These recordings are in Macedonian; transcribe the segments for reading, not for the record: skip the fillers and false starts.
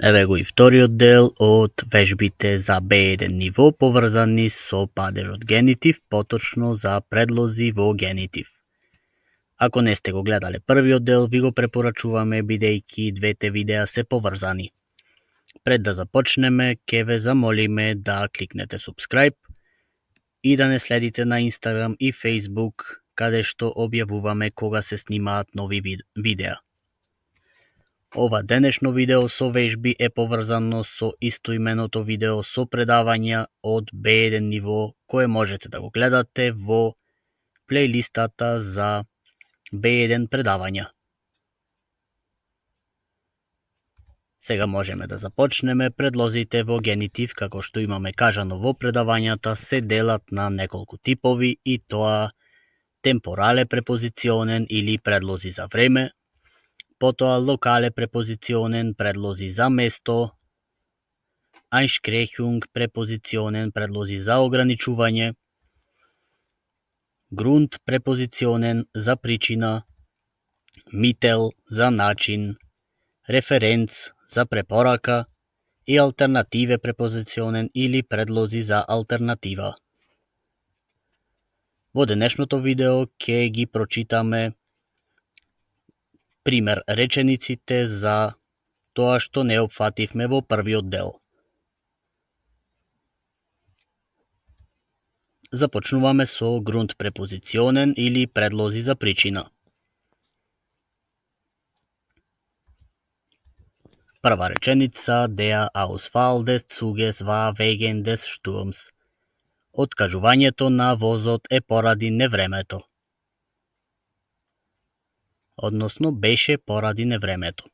Еве го и вториот дел од вежбите за B1 ниво поврзани со падежот генитив, поточно за предлози во генитив. Ако не сте го гледале првиот дел, ви го препорачуваме бидејќи двете видеа се поврзани. Пред да започнеме, ќе ве замолиме да кликнете subscribe и да не следите на Instagram и Facebook, каде што објавуваме кога се снимаат нови видеа. Ова денешно видео со вежби е поврзано со истоименото видео со предавања од B1 ниво, кое можете да го гледате во плейлистата за B1 предавања. Сега можеме да започнеме. Предлозите во генитив, како што имаме кажано во предавањата, се делат на неколку типови и тоа темпорале препозиционен или предлози за време, потоа локале препозиционен предлози за место, Einsprechung препозиционен предлози за ограничување, Grund препозиционен за причина, Mittel за начин, Referenz за препорака и алтернативе препозиционен или предлози за алтернатива. Во денешното видео ќе ги прочитаме пример речениците за тоа што не опфативме во првиот дел. Започнуваме со грунт препозиционен или предлози за причина. Прва реченица, der Ausfall des Zuges war wegen des Sturms. Откажувањето на возот е поради невремето. Односно беше поради невремето.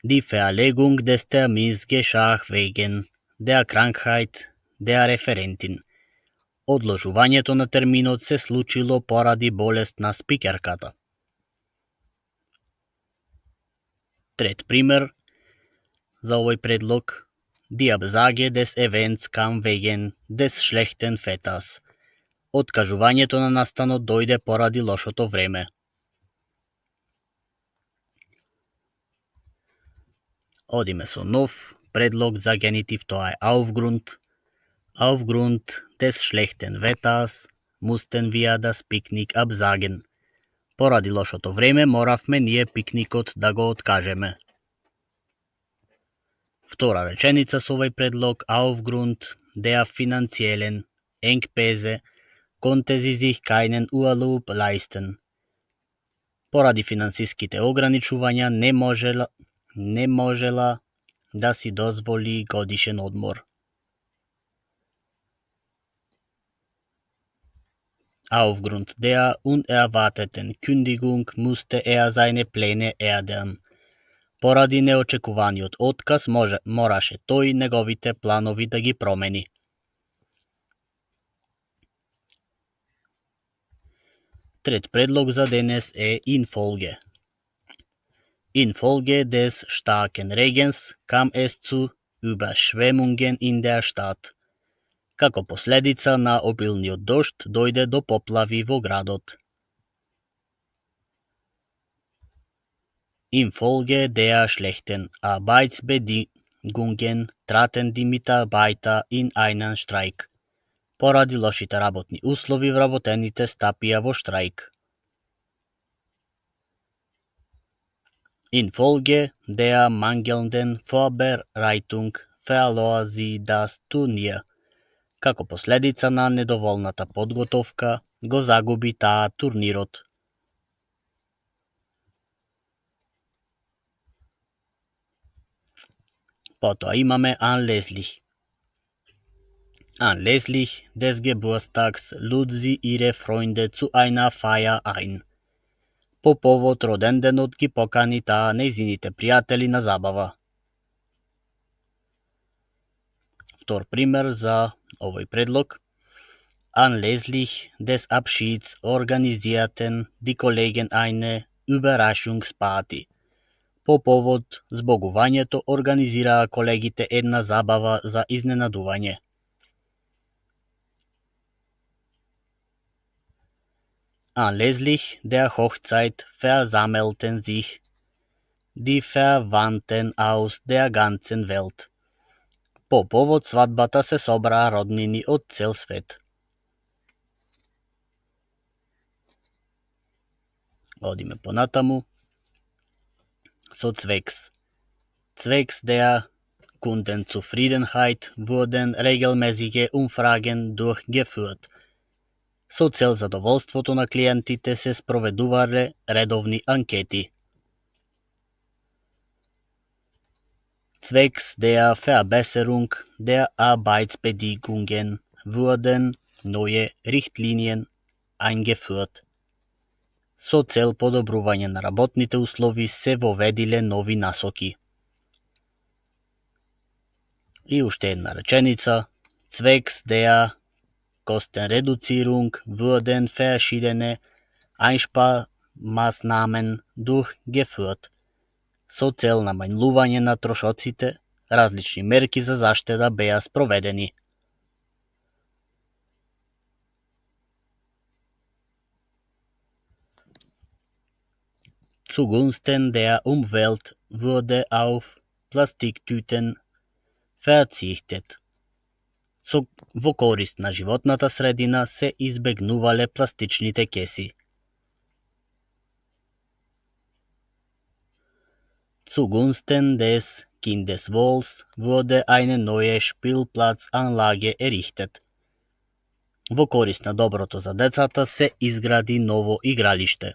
Die Verlegung des Termins geschah wegen der Krankheit der Referentin. Одложувањето на терминот се случило поради болест на спикерката. Трет пример за овој предлог. Die Absage des Events kam wegen des schlechten Wetters. Откажувањето на настанот дојде поради лошото време. Одиме со нов предлог за генитив, тоа е Aufgrund. Aufgrund des schlechten Wetters mussten wir das Picknick absagen. Поради лошото време моравме ние пикникот да го откажеме. Втора реченица со овој предлог, Aufgrund der finanziellen Engpässe konnte sie sich keinen Urlaub leisten. Поради финансиските ограничувања не можела да си дозволи годишен одмор. Aufgrund der unerwarteten Kündigung musste er seine Pläne ändern. Поради неочекуваниот отказ мораше тој неговите планови да ги промени. Трет предлог за денес е Infolge. Infolge des starken Regens kam es zu Überschwemmungen in der Stadt. Како последица на обилниот дожд дојде до поплави во градот. Infolge der schlechten Arbeitsbedingungen traten die Mitarbeiter in einen Streik. Поради лошите работни услови вработените стапија во штрајк. Infolge der mangelnden Vorbereitung verlor sie das Turnier. Како последица на недоволната подготовка го загуби таа турнирот. Потоа имаме anlässlich. Anlässlich des Geburtstags lud sie ihre Freunde zu einer Feier ein. По повод роденденот ги покани таа нејзините пријатели на забава. Втор пример за овој предлог. Anlässlich des Abschieds organisierten die Kollegen eine Überraschungsparty. По повод збогувањето организираа колегите една забава за изненадување. Anlässlich der Hochzeit versammelten sich Die Verwandten aus der ganzen Welt. По повод сватбата се собраа роднини од цел свет. Одиме понатаму. Со Zwecks. Zwecks der Kundenzufriedenheit wurden regelmäßige Umfragen durchgeführt. Со цел задоволството на клиентите се спроведувале редовни анкети. Zwecks der Verbesserung der Arbeitsbedingungen wurden neue Richtlinien eingeführt. Со цел подобрување на работните услови се воведиле нови насоки. И уште една реченица. Zwecks der Kostenreduzierung wurden verschiedene Einsparmaßnahmen durchgeführt. Со цел намањување на трошоците, различни мерки за заштеда беа спроведени. Zugunsten der Umwelt wurde auf Plastiktüten verzichtet. Во корист на животната средина се избегнувале пластичните кеси. Zugunsten des Kindeswohls wurde eine neue Spielplatzanlage errichtet. Во корист на доброто за децата се изгради ново игралиште.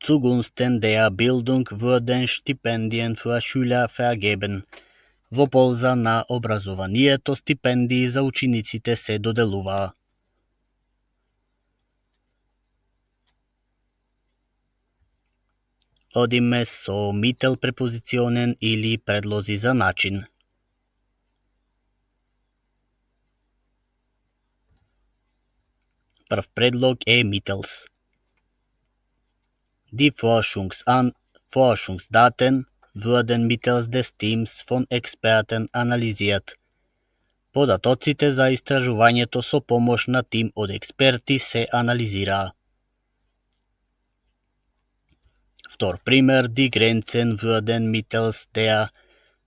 Zugunsten der Bildung wurden Stipendien für Schüler vergeben. Во полза на образованието стипендии за учениците се доделуваа. Одиме со мител препозиционен или предлози за начин. Прв предлог е mittels. Die Forschungsdaten wurden mittels des Teams von Experten analysiert. Податоците за истражувањето со помош на тим од експерти се анализираа. Vtor Primer, die Grenzen wurden mittels der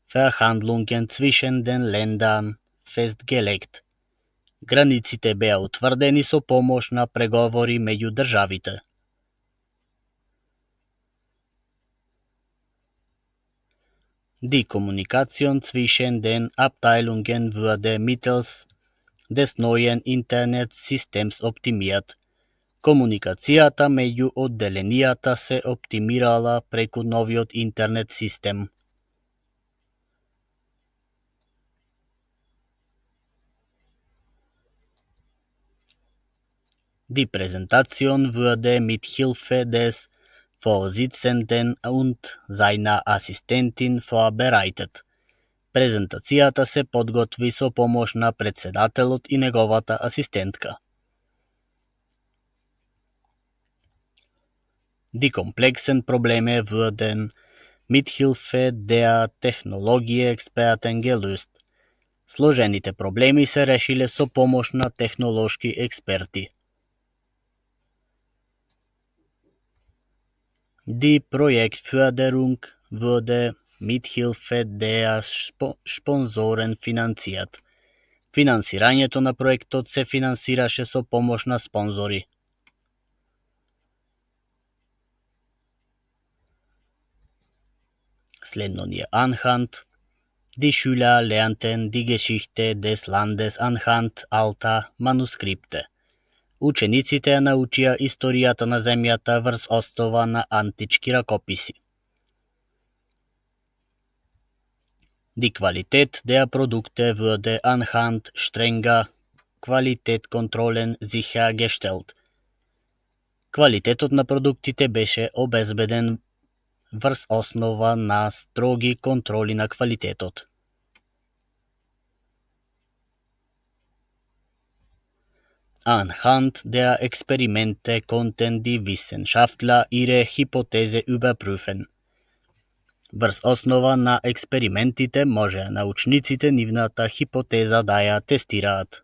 Verhandlungen zwischen den Ländern festgelegt. Границите беа утврдени со помош на преговори меѓу државите. Die Kommunikation zwischen den Abteilungen wurde mittels des neuen Internetsystems optimiert. Комуникацијата меѓу одделенијата се оптимирала преку новиот интернет систем. Die Präsentation wurde mit Hilfe des Vorsitzenden und seiner Assistentin vorbereitet. Презентацијата се подготви со помош на председателот и неговата асистентка. Die komplexen Probleme wurden mit Hilfe der Technologieexperten gelöst. Сложените проблеми се решиле со помош на технолошки експерти. Die Projektförderung wurde mit Hilfe der Sponsoren finanziert. Финансирањето на проектот се финансираше со помош на спонзори. Следно ни е anhand. Die Schüler lernten die Geschichte des Landes anhand alter Manuskripte. Учениците ја научија историјата на земјата врз основа на антички ракописи. Die Qualität der Produkte wurde anhand strenger Qualitätskontrollen sichergestellt. Квалитетот на продуктите беше обезбеден врз основа на строги контроли на квалитетот. Anhand der Experimente konnten die Wissenschaftler ihre Hypothese überprüfen. Врз основа на експериментите можеа научниците нивната хипотеза да ја тестираат.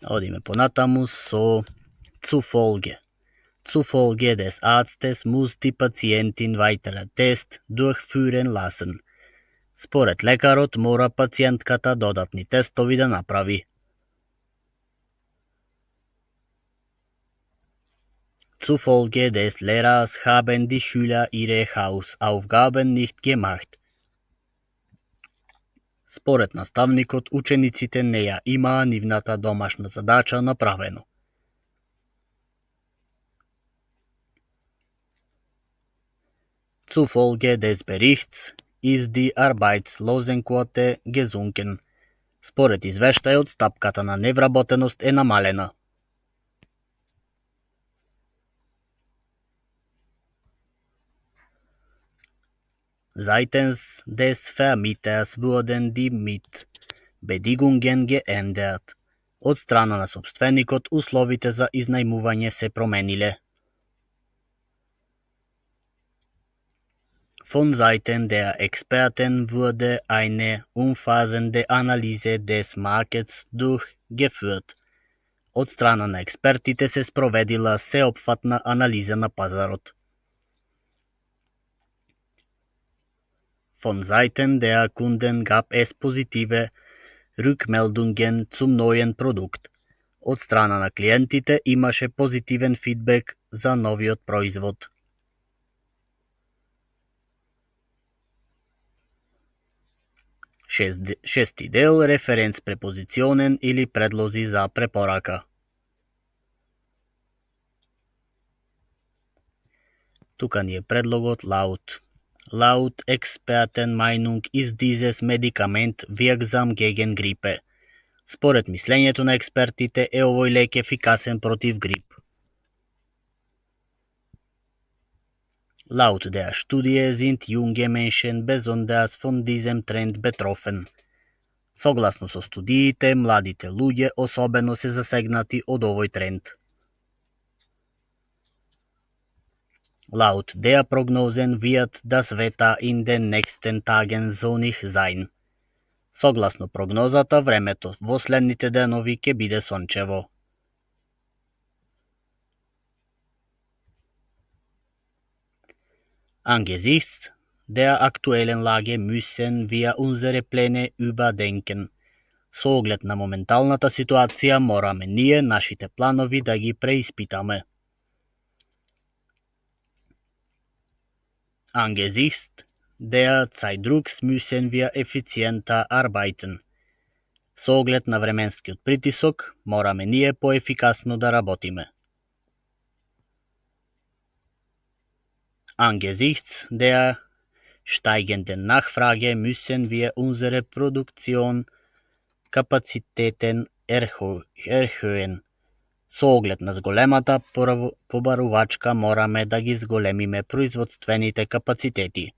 Одиме понатаму со zufolge. Zufolge des Arztes muss die Patientin weiterer тест durchführen lassen. Според лекарот мора пациентката додатни тестови да направи. Zufolge des Lehrers haben die Schüler ihre Hausaufgaben nicht gemacht. Според наставникот, учениците не ја имаа нивната домашна задача направено. Zufolge des Berichts ist die Arbeitslosenquote gesunken. Според извештајот, стапката на невработеност е намалена. Seitens des Vermieters wurden die Mietbedingungen geändert. Од страна на собственикот, условите за изнајмување се промениле. Von Seiten der Experten wurde eine umfassende Analyse des Markets durchgeführt. Од страна на експертите се спроведила сеопфатна анализа на пазарот. Von Seiten der Kunden gab es positive Rückmeldungen zum neuen Produkt. Од страна на клиентите имаше позитивен фидбек за новиот производ. Шести дел, референц препозиционен или предлози за препорака. Тука ни е предлогот laut. Laut Expertenmeinung ist dieses Medikament wirksam gegen Grippe. Според мислењето на експертите е овој лек ефикасен против грип. Laut der Studie sind junge Menschen besonders von diesem Trend betroffen. Согласно со студиите, младите луѓе особено се засегнати од овој тренд. Laut der Prognosen wird das Wetter in den nächsten Tagen sonnig sein. Согласно прогнозата, времето во следните денови ќе биде сончево. Angesichts der aktuellen Lage müssen wir unsere Pläne überdenken. Со оглед на моменталната ситуација мораме ние нашите планови да ги преиспитаме. Angesichts der Zeitdrucks müssen wir effizienter arbeiten. Со оглед на временскиот притисок мораме ние поефикасно да работиме. Angesichts der steigenden Nachfrage müssen wir unsere Produktionskapazitäten erhöhen. Со оглед на зголемата побарувачка мораме да ги зголемиме производствените капацитети.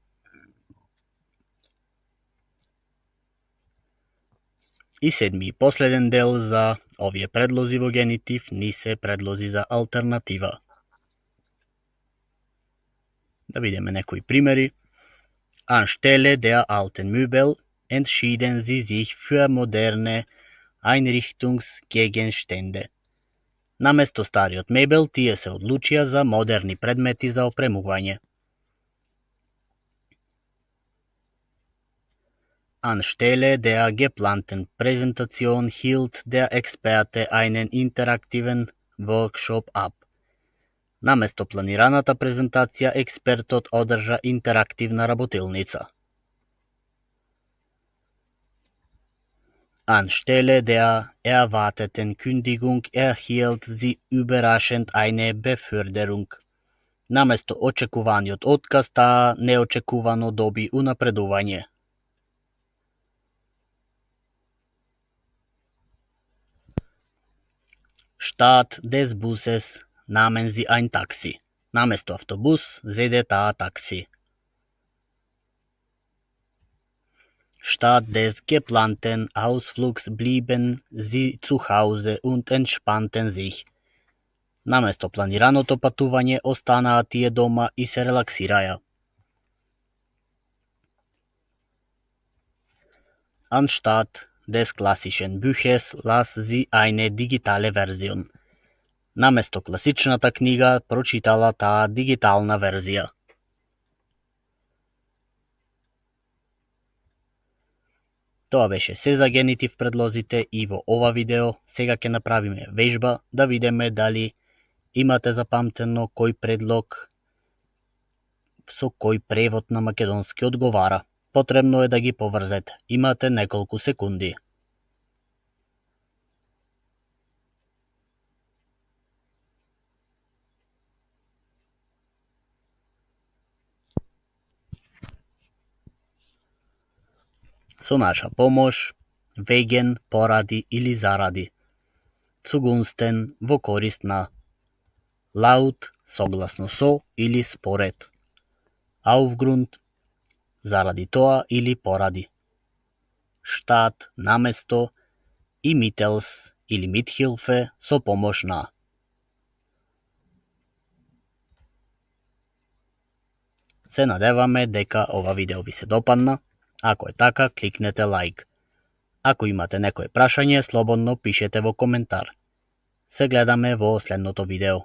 И седми и последен дел за овие предлози во генитив ни се предлози за алтернатива. Da видиме некои примери. Anstelle der alten Möbel entschieden sie sich für moderne Einrichtungsgegenstände. Наместо стариот мебел, тие се одлучија за модерни предмети за опремување. Anstelle der geplanten Präsentation hielt der Experte einen interaktiven Workshop ab. Наместо планираната презентација, експертот одржа интерактивна работилница. Anstelle der erwarteten Kündigung erhielt sie überraschend eine Beförderung. Наместо очекуваниот отказ, таа неочекувано доби унапредување. Statt des Busses nahmen sie ein Taxi. Наместо автобус зеде таа такси. Statt des geplanten Ausflugs blieben sie zu Hause und entspannten sich. Наместо планираното патување останаа тие дома и се релаксираја. Anstatt des klassischen Büches las sie eine digitale Version. Наместо класичната книга прочитала таа дигитална верзија. Тоа беше се за генитив предлозите и во ова видео сега ќе направиме вежба да видиме дали имате запамтено кој предлог со кој превод на македонски одговара. Потребно е да ги поврзете. Имате неколку секунди. Со наша помош, wegen, поради или заради. Zugunsten, во корист на. Laut, согласно со или според. Aufgrund, заради тоа или поради. Штат, наместо. И mittels или mithilfe, со помош на. Се надеваме дека ова видео ви се допадна. Ако е така, кликнете лайк. Ако имате некое прашање, слободно пишете во коментар. Се гледаме во следното видео.